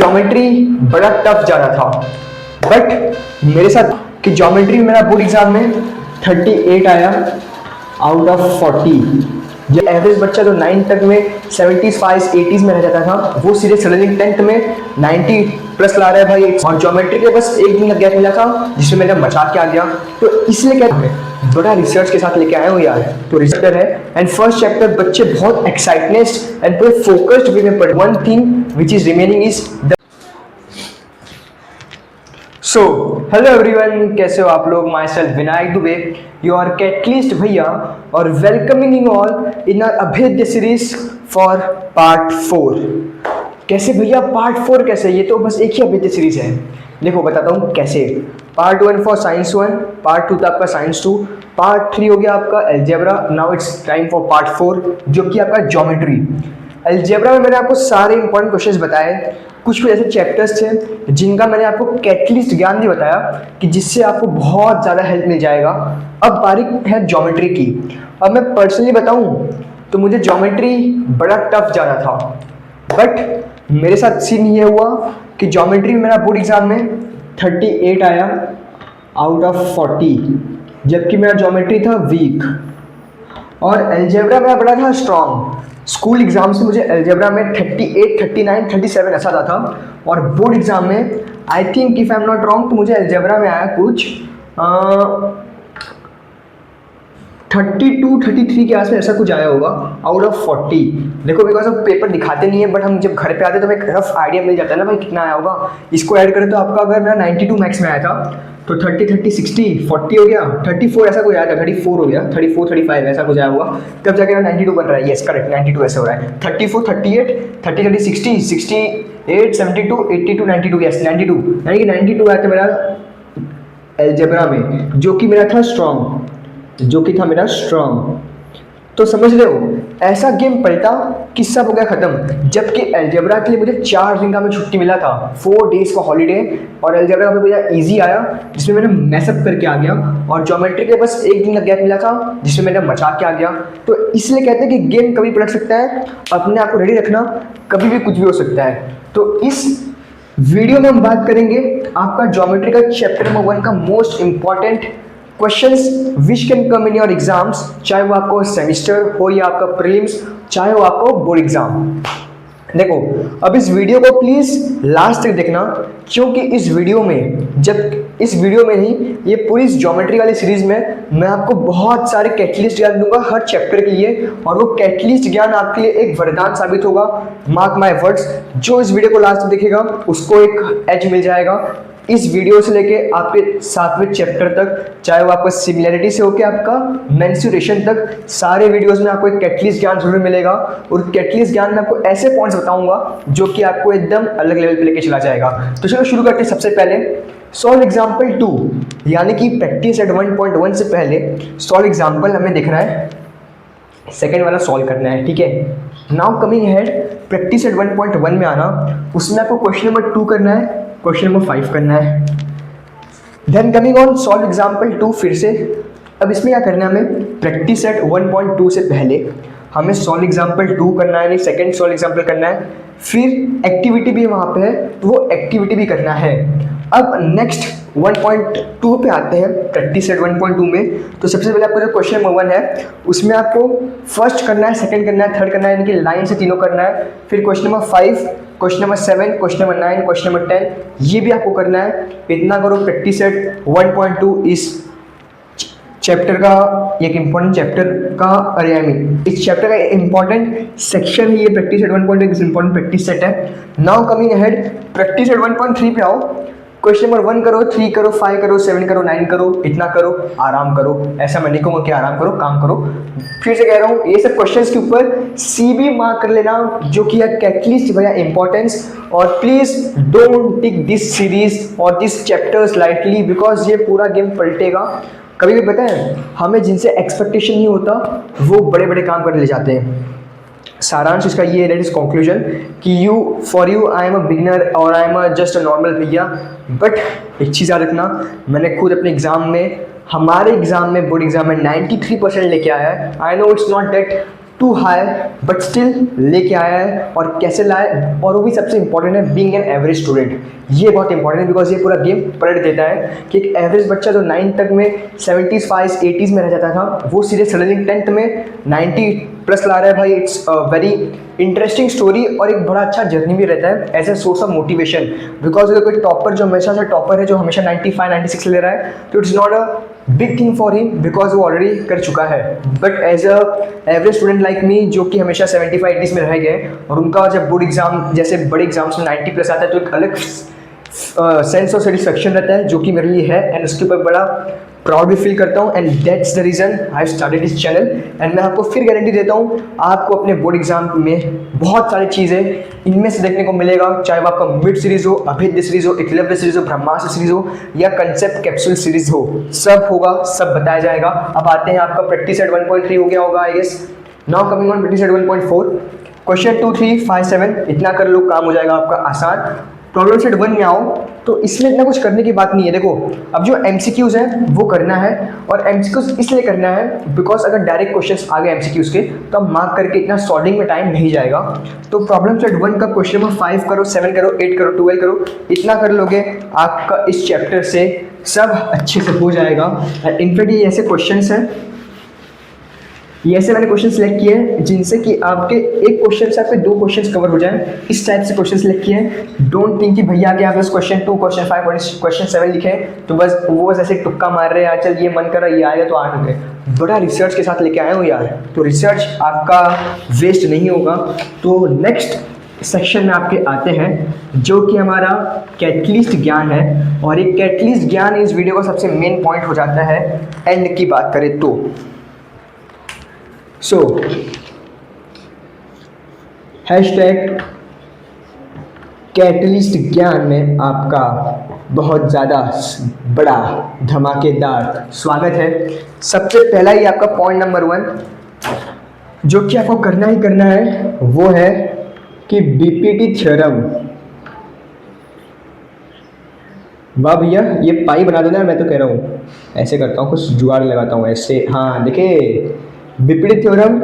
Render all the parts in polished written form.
Geometry बड़ा tough जा रहा था, बट मेरे साथ कि ज्योमेट्री में मेरा बोर्ड एग्जाम में 38 आया आउट ऑफ 40। जो एवरेज बच्चा जो 9 तक में 75 80s में रह जाता था, वो सीधे सडनली 10th में 90 प्लस ला रहा है भाई। और ज्योमेट्री के बस एक दिन का गैप मिला था जिसमें मेरा मचा के आ गया। तो इसलिए क्या है, बड़ा रिसर्च के साथ लेके आए हो यार। तो रिसर्चर है एंड फर्स्ट चैप्टर बच्चे बहुत एक्साइटनेस एंड पूरे फोकस्ड वे में पढ़े। One thing which is remaining is the so hello everyone, कैसे हो आप लोग। Myself Vinayak Dubey, your catalyst भैया, और welcoming you all in our Abhedya series for part 4। कैसे भैया पार्ट 4 कैसे? ये तो बस एक ही अभेद्य सीरीज है। देखो बताता हूँ कैसे। पार्ट 1 फॉर साइंस 1, पार्ट 2 था आपका साइंस 2, पार्ट 3 हो गया आपका algebra. Now it's time for part 4 जो कि आपका ज्योमेट्री। एलजेब्रा में मैंने आपको सारे इंपॉर्टेंट क्वेश्चंस बताए। कुछ ऐसे चैप्टर्स थे जिनका मैंने आपको कैटलिस्ट ज्ञान नहीं बताया कि जिससे आपको बहुत ज़्यादा हेल्प मिल जाएगा। अब बारी है ज्योमेट्री की। अब मैं पर्सनली बताऊं तो मुझे ज्योमेट्री बड़ा टफ जा रहा था, बट मेरे साथ सीन ये हुआ कि ज्योमेट्री में मेरा बोर्ड एग्जाम में 38 आया आउट ऑफ 40, जबकि मेरा ज्योमेट्री था वीक और एलजेब्रा मेरा बड़ा था स्ट्रॉन्ग। स्कूल एग्जाम से मुझे एलजेब्रा में 38, 39, 37 ऐसा था और बोर्ड एग्जाम में I think if I am not wrong तो मुझे एलजेब्रा में आया कुछ 32, 33 के आसपास ऐसा कुछ आया होगा आउट ऑफ 40। देखो बिकॉज अब पेपर दिखाते नहीं है, बट हम जब घर पे आते तो हमें रफ आइडिया मिल जाता है ना भाई कितना आया होगा। इसको ऐड करें तो आपका अगर मेरा 92 मैक्स में आया था तो 30, 30, 60, 40 हो गया, 34 ऐसा कुछ आया था, 34 हो गया, 34, 35 ऐसा कुछ आया होगा। तब जाके 92 बन रहा है। यस करेक्ट, 92 ऐसा हो रहा है। 34, 38, 30, 30, 60, 68, 72, 82, 92, यस 92, यानी कि 92 आया था मेरा एलजेब्रा में, जो कि मेरा था स्ट्रॉन्ग। तो समझ रहे हो, ऐसा गेम पलटा कि सब हो गया खत्म। जबकि एलजेब्रा के लिए मुझे 4 दिन का में छुट्टी मिला था, 4 डेज का हॉलीडे, और एलजेब्रा का मुझे इजी आया जिसमें मैंने मैसअप करके आ गया। और ज्योमेट्री के बस एक दिन का गैप मिला था जिसमें मैंने मचा के आ गया। तो इसलिए कहते हैं कि गेम कभी पलट सकता है, अपने आप को रेडी रखना, कभी भी कुछ भी हो सकता है। तो इस वीडियो में हम बात करेंगे आपका ज्योमेट्री का चैप्टर नंबर 1 का most important questions which can come in your exams, चाहे वो आपको सेमिस्टर हो या आपका प्रीलिम्स, चाहे वो आपको बोर्ड एग्जाम। देखो अब इस वीडियो को प्लीज लास्ट तक देखना, क्योंकि इस वीडियो में ही ये पूरी ज्योमेट्री वाली सीरीज में मैं आपको बहुत सारे कैटलिस्ट ज्ञान दूंगा हर चैप्टर के लिए, और वो कैटलिस्ट ज्ञान आपके लिए एक वरदान साबित होगा। मार्क माय वर्ड्स, जो इस वीडियो को लास्ट तक देखेगा उसको एक एज मिल जाएगा इस वीडियो से लेके आपके 7वें चैप्टर तक, चाहे वो आपका सिमिलैरिटी से होकर आपका मेंसुरेशन तक। सारे वीडियोस में आपको एक कैटलिस्ट ज्ञान जरूर मिलेगा, और कैटलिस्ट ज्ञान में आपको ऐसे पॉइंट्स बताऊंगा जो कि आपको एकदम अलग लेवल पे लेके चला जाएगा। तो चलो शुरू करते हैं। सबसे पहले सॉल्व एग्जाम्पल 2, यानी कि प्रैक्टिस एट 1.1 से पहले सॉल्व एग्जाम्पल हमें देखना है, सेकेंड वाला सॉल्व करना है, ठीक है। Now coming head practice eight 1.1 में आना, उसमें आपको क्वेश्चन नंबर 2 करना है, क्वेश्चन नंबर 5 करना है। Then coming on solve example 2 फिर से। अब इसमें क्या करना है, हमें प्रैक्टिस एट 1.2 से पहले हमें सॉल्व एग्जाम्पल 2 करना है, नहीं सेकेंड सॉल्व एग्जाम्पल करना है। फिर एक्टिविटी भी वहाँ पे है तो वो एक्टिविटी भी करना है। अब नेक्स्ट 1.2 पे आते हैं, प्रैक्टिस एट 1.2 में। तो सबसे पहले आपको जो क्वेश्चन नंबर 1 है उसमें आपको फर्स्ट करना है, सेकंड करना है, थर्ड करना है, यानी कि लाइन से तीनों करना है। फिर question number 5, question number 7, question number 9, question number 10, ये भी आपको करना है। इतना करो। प्रैक्टिस एट 1.2 इस चैप्टर का एक इम्पॉर्टेंट चैप्टर का, अरे आई मीन इस चैप्टर का इम्पॉर्टेंट सेक्शन है ये। Practice at 1.2 important practice set है। Now coming ahead practice at 1.3 पे आओ। क्वेश्चन नंबर 1 करो, 3 करो, 5 करो, 7 करो, 9 करो, इतना करो, आराम करो। ऐसा मैं नहीं कहूँगा कि आराम करो, काम करो। फिर से कह रहा हूँ, ये सब क्वेश्चंस के ऊपर CB मार्क कर लेना, जो कि है कैटलिस्ट भैया इंपॉर्टेंस। और please don't take this series और दिस चैप्टर्स लाइटली, बिकॉज ये पूरा गेम पलटेगा। कभी भी पता है हमें जिनसे एक्सपेक्टेशन नहीं होता वो बड़े बड़े काम करने ले जाते हैं। सारांश इसका ये है, कंक्लूजन कि for you I am a beginner और I am just a normal भैया। बट एक चीज़ याद रखना, मैंने खुद अपने एग्जाम में, हमारे एग्जाम में, बोर्ड एग्जाम में 93% लेके आया है। I know it's not that too high but still लेके आया है, और कैसे लाया है, और वो भी सबसे इंपॉर्टेंट है बीइंग एन एवरेज स्टूडेंट। ये बहुत इंपॉर्टेंट है बिकॉज ये पूरा गेम पलट देता है कि एक एवरेज बच्चा जो 9th तक में 70s 80s में रह जाता था, वो सीधे सडनली 10th में 90 प्लस ला रहा है भाई। इट्स वेरी इंटरेस्टिंग स्टोरी और एक बड़ा अच्छा जर्नी भी रहता है as a source of motivation. Because अगर कोई टॉपर जो हमेशा से टॉपर है, जो हमेशा 95 96 ले रहा है, तो it's not a big thing for him because वो ऑलरेडी कर चुका है। But as a average student like me, जो कि हमेशा 75 80s में रह गए, और उनका जब बोर्ड एग्जाम जैसे बड़े एग्जाम्स में 90 प्लस आता है, तो एक अलग सेंस ऑफ सेटिस्फेक्शन रहता है, जो कि मेरे लिए है, एंड उसके ऊपर बड़ा प्राउड भी फील करता हूँ। And that's the reason I started this channel. And मैं आपको फिर गारंटी देता हूँ, आपको अपने बोर्ड एग्जाम में बहुत सारी चीज़ें इनमें से देखने को मिलेगा, चाहे वो आपका मिड सीरीज हो, अभेद्य सीरीज हो, एकलव्य सीरीज हो, ब्रह्मास्त्र सीरीज हो, या कंसेप्ट कैप्सूल सीरीज हो, सब होगा, सब बताया जाएगा। अब आते हैं, आपका प्रैक्टिस सेट 1.3 हो गया होगा I guess. Now coming on practice set 1.4, question 2 3 5 7, इतना कर लो, काम हो जाएगा आपका आसान। प्रॉब्लम सेट 1 में आओ तो इसमें इतना कुछ करने की बात नहीं है। देखो, अब जो MCQs हैं वो करना है, और MCQs इसलिए करना है बिकॉज अगर डायरेक्ट क्वेश्चंस आ गए MCQs के, तो अब मार्क करके इतना सॉर्टिंग में टाइम नहीं जाएगा। तो प्रॉब्लम सेट 1 का क्वेश्चन नंबर 5 करो, 7 करो, 8 करो, 12 करो, इतना कर लोगे, आपका इस चैप्टर से सब अच्छे से हो जाएगा। इनफैक्ट ये ऐसे क्वेश्चन हैं, ये ऐसे मैंने क्वेश्चन सेलेक्ट किए हैं जिनसे कि आपके एक क्वेश्चन से आपके 2 क्वेश्चन कवर हो जाए, इस टाइप से क्वेश्चन सेलेक्ट किए हैं। डोंट थिंक कि भैया कि आप बस क्वेश्चन 2 क्वेश्चन 5 क्वेश्चन 7 लिखे तो बस वो बस ऐसे तुक्का मार रहे हैं, यार चल ये मन कर रहा है ये आएगा तो आ गए। बड़ा रिसर्च के साथ लेके आए हो यार, तो रिसर्च आपका वेस्ट नहीं होगा। तो नेक्स्ट सेक्शन में आपके आते हैं, जो कि हमारा कैटलिस्ट ज्ञान है, और एक कैटलिस्ट ज्ञान इस वीडियो का सबसे मेन पॉइंट हो जाता है एंड की बात करें तो। सो हैशटैग कैटलिस्ट ज्ञान में आपका बहुत ज़्यादा बड़ा धमाकेदार स्वागत है। सबसे पहला ही आपका पॉइंट नंबर 1 जो कि आपको करना ही करना है, वो है कि बीपीटी थ्योरम। वाह भैया, ये पाई बना दो ना, मैं तो कह रहा हूँ ऐसे करता हूँ, कुछ जुगाड़ लगाता हूँ ऐसे। हाँ देखिए, BPT theorem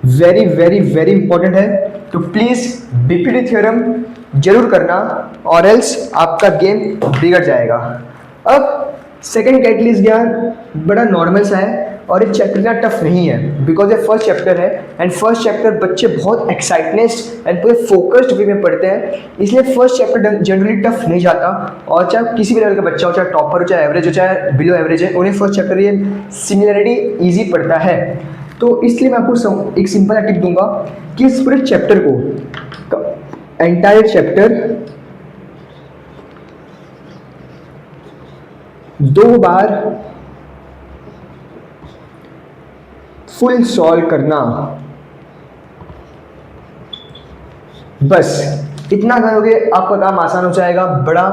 very very very important है, तो प्लीज़ बीपीटी थ्योरम जरूर करना, और एल्स आपका गेम बिगड़ जाएगा। अब सेकंड कैटलिस्ट ज्ञान बड़ा नॉर्मल सा है, और ये चैप्टर इतना टफ नहीं है बिकॉज ये फर्स्ट चैप्टर है, एंड फर्स्ट चैप्टर बच्चे बहुत एक्साइटनेस एंड पूरे फोकस्ड वे में पढ़ते हैं, इसलिए फर्स्ट चैप्टर जनरली टफ नहीं जाता। और चाहे किसी भी लेवल का बच्चा हो, चाहे टॉपर हो, चाहे एवरेज हो, चाहे बिलो एवरेज है, उन्हें फर्स्ट चैप्टर ये सिमिलरिटी ईजी पड़ता है। तो इसलिए मैं आपको एक सिंपल टिप दूंगा कि इस पूरे चैप्टर को, एंटायर चैप्टर 2 बार फुल सॉल्व करना, बस इतना करोगे आपका काम आसान हो जाएगा, बड़ा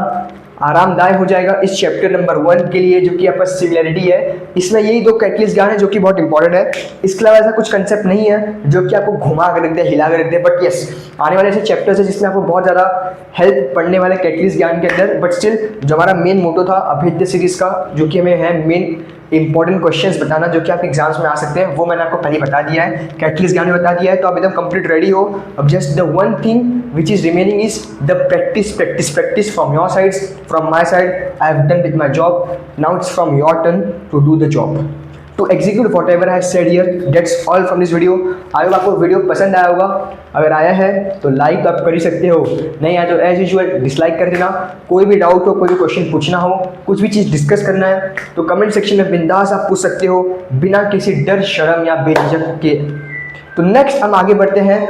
आरामदायक हो जाएगा इस चैप्टर नंबर 1 के लिए, जो कि आपका सिमिलरिटी है। इसमें यही 2 कैटलिस्ट ज्ञान है जो कि बहुत इंपॉर्टेंट है। इसके अलावा ऐसा कुछ कंसेप्ट नहीं है जो कि आपको घुमा कर रख दे, हिला कर रख दे, बट यस आने वाले ऐसे चैप्टर्स है जिसमें आपको बहुत ज़्यादा हेल्प पढ़ने वाले कैटलिस्ट ज्ञान के अंदर। बट स्टिल जो हमारा मेन मोटो था अभेद्य सीरीज का, जो कि हमें है मेन इंपॉर्टेंट क्वेश्चंस बताना जो कि आपके एग्जाम्स में आ सकते हैं, वो मैंने आपको पहले बता दिया है, कैटलिस्ट ज्ञान में बता दिया है, तो आप एकदम कंप्लीट रेडी हो। अब just the one thing which is remaining is the practice practice practice from your side, from my side I have done with my job, now it's from your turn to do the job, to execute whatever I said here. That's all from this video. I hope आपको video पसंद आया होगा, अगर आया है तो like आप कर ही सकते हो, नहीं आया तो एज यूजुअल डिसलाइक कर देना। कोई भी डाउट हो, कोई भी क्वेश्चन पूछना हो, कुछ भी चीज़ डिस्कस करना है तो कमेंट सेक्शन में बिंदास आप पूछ सकते हो, बिना किसी डर शर्म या बेझिझक के। तो नेक्स्ट हम आगे बढ़ते हैं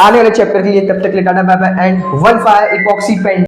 आने वाले चैप्टर के लिए, तब तक के लिए tata bye bye and 1 fire epoxy paint.